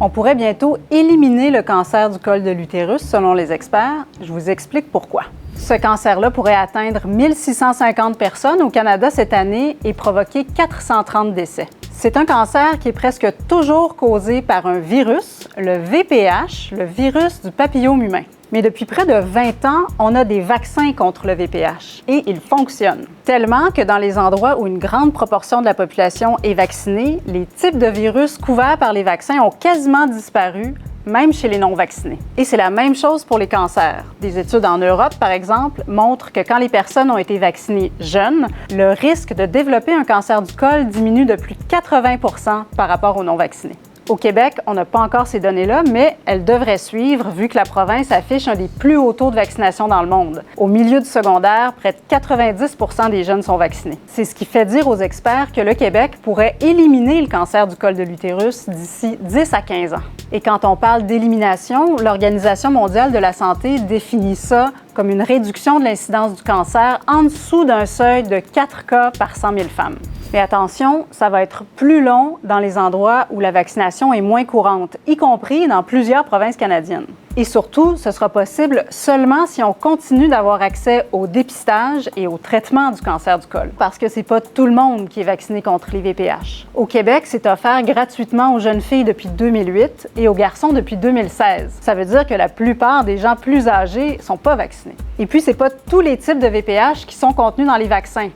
On pourrait bientôt éliminer le cancer du col de l'utérus, selon les experts. Je vous explique pourquoi. Ce cancer-là pourrait atteindre 1650 personnes au Canada cette année et provoquer 430 décès. C'est un cancer qui est presque toujours causé par un virus, le VPH, le virus du papillome humain. Mais depuis près de 20 ans, on a des vaccins contre le VPH et ils fonctionnent. Tellement que dans les endroits où une grande proportion de la population est vaccinée, les types de virus couverts par les vaccins ont quasiment disparu, même chez les non-vaccinés. Et c'est la même chose pour les cancers. Des études en Europe, par exemple, montrent que quand les personnes ont été vaccinées jeunes, le risque de développer un cancer du col diminue de plus de 80 % par rapport aux non-vaccinés. Au Québec, on n'a pas encore ces données-là, mais elles devraient suivre vu que la province affiche un des plus hauts taux de vaccination dans le monde. Au milieu du secondaire, près de 90 % des jeunes sont vaccinés. C'est ce qui fait dire aux experts que le Québec pourrait éliminer le cancer du col de l'utérus d'ici 10 à 15 ans. Et quand on parle d'élimination, l'Organisation mondiale de la santé définit ça comme une réduction de l'incidence du cancer en dessous d'un seuil de 4 cas par 100 000 femmes. Mais attention, ça va être plus long dans les endroits où la vaccination est moins courante, y compris dans plusieurs provinces canadiennes. Et surtout, ce sera possible seulement si on continue d'avoir accès au dépistage et au traitement du cancer du col. Parce que c'est pas tout le monde qui est vacciné contre les VPH. Au Québec, c'est offert gratuitement aux jeunes filles depuis 2008 et aux garçons depuis 2016. Ça veut dire que la plupart des gens plus âgés sont pas vaccinés. Et puis, c'est pas tous les types de VPH qui sont contenus dans les vaccins.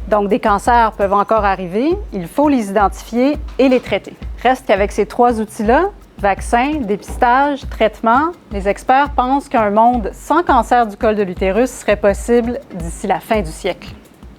Donc, des cancers peuvent encore arriver, il faut les identifier et les traiter. Reste qu'avec ces 3 outils-là, vaccin, dépistage, traitement, les experts pensent qu'un monde sans cancer du col de l'utérus serait possible d'ici la fin du siècle.